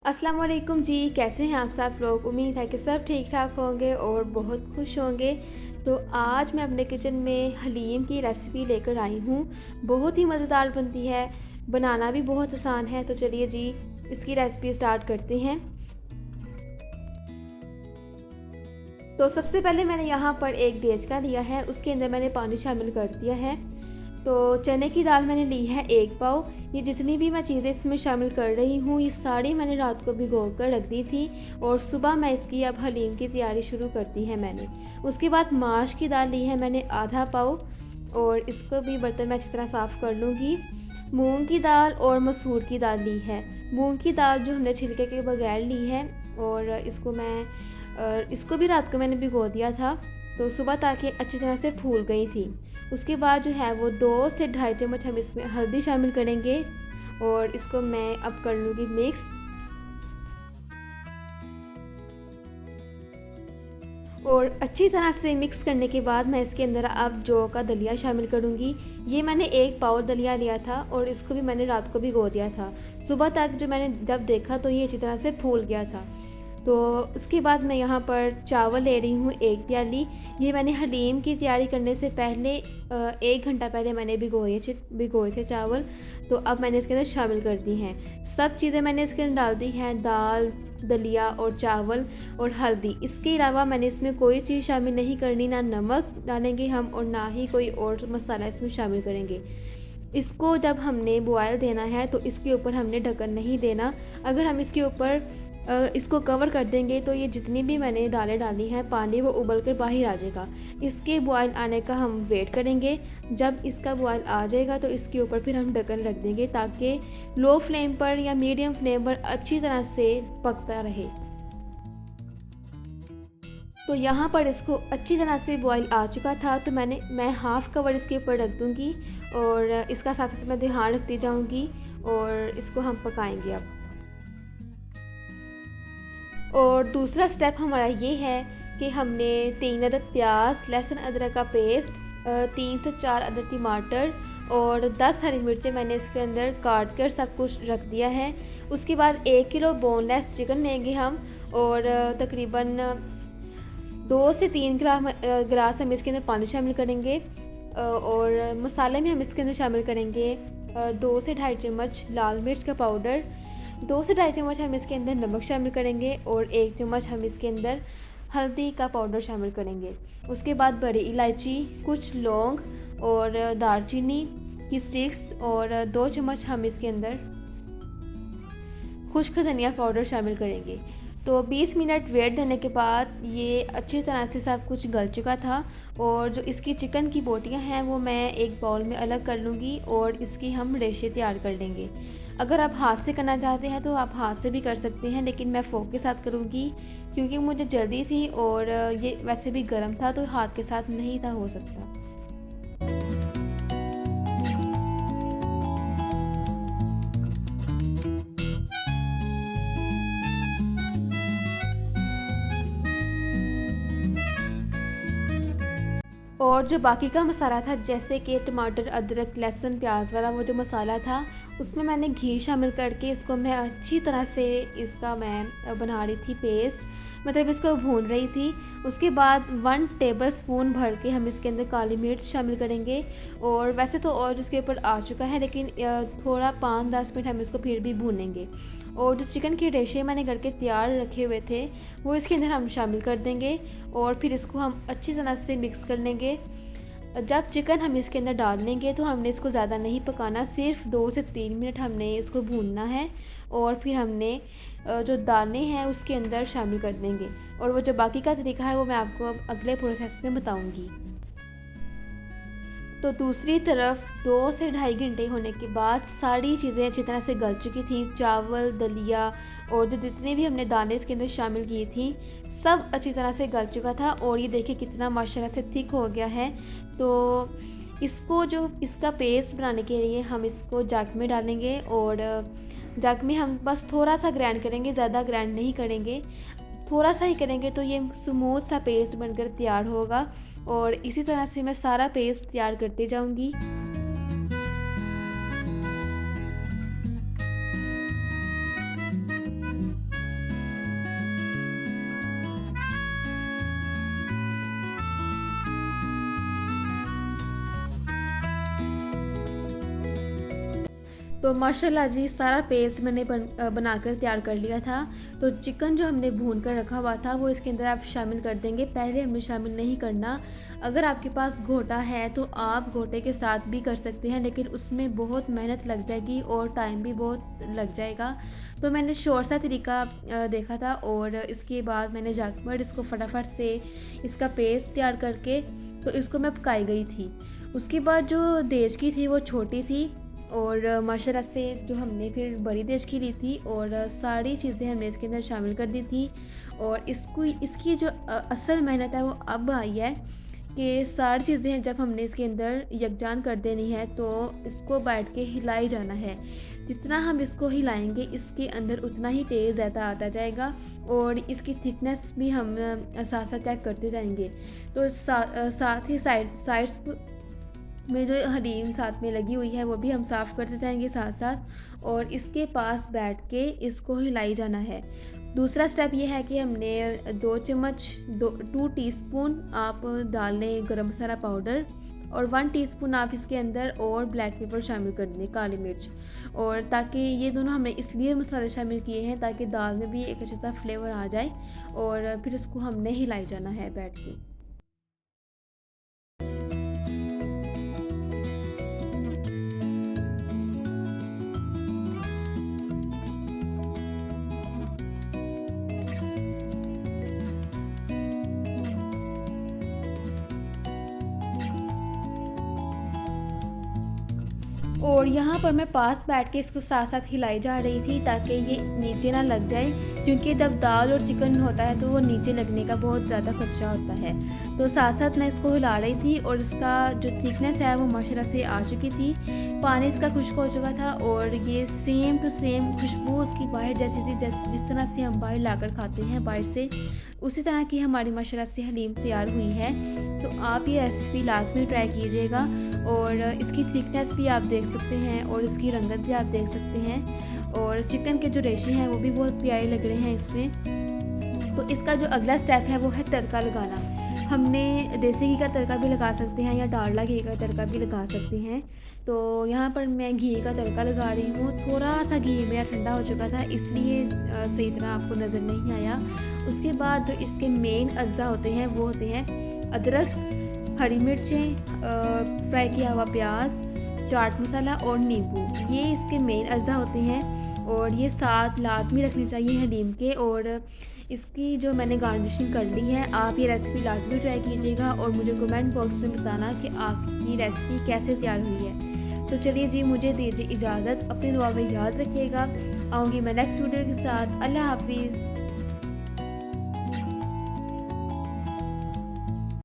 अस्सलाम वालेकुम जी, कैसे हैं आप सब लोग। उम्मीद है कि सब ठीक ठाक होंगे और बहुत खुश होंगे। तो आज मैं अपने किचन में हलीम की रेसिपी लेकर आई हूँ। बहुत ही मज़ेदार बनती है, बनाना भी बहुत आसान है। तो चलिए जी, इसकी रेसिपी स्टार्ट करते हैं। तो सबसे पहले मैंने यहाँ पर एक देचका लिया है, उसके अंदर मैंने पानी शामिल कर दिया है। तो चने की दाल मैंने ली है 1 पाव। ये जितनी भी मैं चीज़ें इसमें शामिल कर रही हूँ, ये सारी मैंने रात को भिगो कर रख दी थी और सुबह मैं इसकी अब हलीम की तैयारी शुरू कर दी है मैंने। उसके बाद माश की दाल ली है मैंने आधा पाव और इसको भी बर्तन में अच्छी तरह साफ़ कर लूँगी। मूंग की दाल और मसूर की दाल ली है। मूंग की दाल जो हमने छिलके के बगैर ली है और इसको भी रात को मैंने भिगो दिया था, तो सुबह ताकि अच्छी तरह से फूल गई थी। उसके बाद जो है वो 2 से ढाई चम्मच हम इसमें हल्दी शामिल करेंगे और इसको मैं अब कर लूँगी मिक्स। और अच्छी तरह से मिक्स करने के बाद मैं इसके अंदर अब जौ का दलिया शामिल करूँगी। ये मैंने 1 पाव दलिया लिया था और इसको भी मैंने रात को भिगो दिया था। सुबह तक जब देखा तो ये अच्छी तरह से फूल गया था। तो उसके बाद मैं यहाँ पर चावल ले रही हूँ 1 प्याली। ये मैंने हलीम की तैयारी करने से पहले 1 घंटा पहले मैंने भिगोए थे चावल। तो अब मैंने इसके अंदर शामिल कर दी हैं। सब चीज़ें मैंने इसके अंदर डाल दी हैं, दाल, दलिया और चावल और हल्दी। इसके अलावा मैंने इसमें कोई चीज़ शामिल नहीं करनी, ना नमक डालेंगे हम और ना ही कोई और मसाला इसमें शामिल करेंगे। इसको जब हमने बॉयल देना है तो इसके ऊपर हमने ढक्कन नहीं देना। अगर हम इसके ऊपर इसको कवर कर देंगे तो ये जितनी भी मैंने दालें डाली हैं पानी वो उबल कर बाहर आ जाएगा। इसके बॉयल आने का हम वेट करेंगे। जब इसका बॉयल आ जाएगा तो इसके ऊपर फिर हम ढक्कन रख देंगे ताकि लो फ्लेम पर या मीडियम फ्लेम पर अच्छी तरह से पकता रहे। तो यहाँ पर इसको अच्छी तरह से बॉयल आ चुका था, तो मैं हाफ़ कवर इसके ऊपर रख दूँगी और इसका साथ साथ मैं ध्यान रखती जाऊँगी और इसको हम पकाएंगे अब। और दूसरा स्टेप हमारा ये है कि हमने 3 अदद प्याज, लहसुन अदरक का पेस्ट, 3 से 4 अदद टमाटर और 10 हरी मिर्चें मैंने इसके अंदर काट कर सब कुछ रख दिया है। उसके बाद 1 किलो बोनलेस चिकन लेंगे हम और तकरीबन 2 से 3 गिलास हम इसके अंदर पानी शामिल करेंगे। और मसाले में हम इसके अंदर शामिल करेंगे 2 से ढाई चम्मच लाल मिर्च का पाउडर, 2 से ढाई चम्मच हम इसके अंदर नमक शामिल करेंगे और 1 चम्मच हम इसके अंदर हल्दी का पाउडर शामिल करेंगे। उसके बाद बड़ी इलायची, कुछ लौंग और दालचीनी की स्टिक्स और 2 चम्मच हम इसके अंदर खुश्क धनिया पाउडर शामिल करेंगे। तो 20 मिनट वेट देने के बाद ये अच्छी तरह से सब कुछ गल चुका था और जो इसकी चिकन की बोटियां हैं वो मैं एक बाउल में अलग कर लूँगी और इसकी हम रेशे तैयार कर लेंगे। अगर आप हाथ से करना चाहते हैं तो आप हाथ से भी कर सकते हैं, लेकिन मैं फ़ोर्क के साथ करूँगी क्योंकि मुझे जल्दी थी और ये वैसे भी गर्म था तो हाथ के साथ नहीं था हो सकता। और जो बाकी का मसाला था, जैसे कि टमाटर, अदरक, लहसुन, प्याज वाला वो जो मसाला था, उसमें मैंने घी शामिल करके इसको मैं अच्छी तरह से मैं बना रही थी पेस्ट, मतलब इसको भून रही थी। उसके बाद 1 टेबलस्पून भर के हम इसके अंदर काली मिर्च शामिल करेंगे और वैसे तो और इसके ऊपर आ चुका है, लेकिन थोड़ा 5-10 मिनट हम इसको फिर भी भूनेंगे। और जो चिकन के रेशे मैंने करके तैयार रखे हुए थे वो इसके अंदर हम शामिल कर देंगे और फिर इसको हम अच्छी तरह से मिक्स कर लेंगे। जब चिकन हम इसके अंदर डाल लेंगे तो हमने इसको ज़्यादा नहीं पकाना, सिर्फ 2 से 3 मिनट हमने इसको भूनना है और फिर हमने जो दालें हैं उसके अंदर शामिल कर देंगे। और वो जो बाकी का तरीका है वो मैं आपको अब अगले प्रोसेस में बताऊंगी। तो दूसरी तरफ 2 से ढाई घंटे होने के बाद सारी चीज़ें अच्छी तरह से गल चुकी थी। चावल, दलिया और जो जितने भी हमने दाने इसके अंदर शामिल की थी सब अच्छी तरह से गल चुका था और ये देखिए कितना माशाल्लाह से थिक हो गया है। तो इसका पेस्ट बनाने के लिए हम इसको जग में डालेंगे और जग में हम बस थोड़ा सा ग्राइंड करेंगे, ज़्यादा ग्राइंड नहीं करेंगे, थोड़ा सा ही करेंगे तो ये स्मूथ सा पेस्ट बनकर तैयार होगा। और इसी तरह से मैं सारा पेस्ट तैयार करती जाऊंगी। तो माशाल्लाह जी सारा पेस्ट मैंने बनाकर तैयार कर लिया था। तो चिकन जो हमने भून कर रखा हुआ था वो इसके अंदर आप शामिल कर देंगे। पहले हमें शामिल नहीं करना। अगर आपके पास घोटा है तो आप घोटे के साथ भी कर सकते हैं, लेकिन उसमें बहुत मेहनत लग जाएगी और टाइम भी बहुत लग जाएगा। तो मैंने शॉर्ट सा तरीका देखा था और इसके बाद मैंने जाकर इसको फटाफट से इसका पेस्ट तैयार करके तो इसको मैं पकाई गई थी। उसके बाद जो देचकी थी वो छोटी थी और माशाल्लाह से जो हमने फिर बड़ी देचकी ली थी और सारी चीज़ें हमने इसके अंदर शामिल कर दी थी। और इसकी जो असल मेहनत है वो अब आई है कि सारी चीज़ें जब हमने इसके अंदर यकजान कर देनी है तो इसको बैठ के हिलाई जाना है। जितना हम इसको हिलाएंगे इसके अंदर उतना ही टेस्ट ज़्यादा आता जाएगा और इसकी थिकनेस भी हम साथ साथ चेक करते जाएंगे। तो साथ ही साइड्स में जो हलीम साथ में लगी हुई है वो भी हम साफ़ करते जाएंगे साथ साथ और इसके पास बैठ के इसको हिलाई जाना है। दूसरा स्टेप ये है कि हमने 2 टीस्पून आप डाल लें गरम मसाला पाउडर और 1 टीस्पून आप इसके अंदर और ब्लैक पेपर शामिल कर दें, काली मिर्च। और ताकि ये दोनों हमने इसलिए मसाले शामिल किए हैं ताकि दाल में भी एक अच्छा सा फ्लेवर आ जाए और फिर इसको हमने हिलाई जाना है बैठ के। और यहाँ पर मैं पास बैठ के इसको साथ साथ हिलाई जा रही थी ताकि ये नीचे ना लग जाए, क्योंकि जब दाल और चिकन होता है तो वो नीचे लगने का बहुत ज़्यादा खर्चा होता है। तो साथ साथ मैं इसको हिला रही थी और इसका जो थिकनेस है वो माशाल्लाह से आ चुकी थी, पानी इसका खुश्क हो चुका था और ये सेम टू सेम खुशबू उसकी बाहर जैसी थी जिस तरह से हम बाहर लाकर खाते हैं बाहर से, उसी तरह की हमारी माशाल्लाह से हलीम तैयार हुई है। तो आप ये रेसिपी लाजमी ट्राई कीजिएगा और इसकी थिकनेस भी आप देख सकते हैं और इसकी रंगत भी आप देख सकते हैं और चिकन के जो रेशे हैं वो भी बहुत प्यारे लग रहे हैं इसमें। तो इसका जो अगला स्टेप है वो है तड़का लगाना। हमने देसी घी का तड़का भी लगा सकते हैं या डालडा घी का तड़का भी लगा सकते हैं। तो यहाँ पर मैं घी का तड़का लगा रही हूँ। थोड़ा सा घी मेरा ठंडा हो चुका था इसलिए सही तरह आपको नज़र नहीं आया। उसके बाद जो इसके मेन अज्जा होते हैं वो होते हैं अदरक, हरी मिर्चें, फ्राई किया हुआ प्याज, चाट मसाला और नींबू। ये इसके मेन अज्जा होते हैं और ये साथ लाजमी रखने चाहिए हलीम के। और इसकी जो मैंने गार्निशिंग कर ली है, आप ये रेसिपी लाजमी ट्राई कीजिएगा और मुझे कमेंट बॉक्स में बताना कि आपकी रेसिपी कैसे तैयार हुई है। तो चलिए जी, मुझे दीजिए इजाज़त। अपनी दुआ में याद रखिएगा। आऊँगी मैं नेक्स्ट वीडियो के साथ। अल्लाह हाफिज़।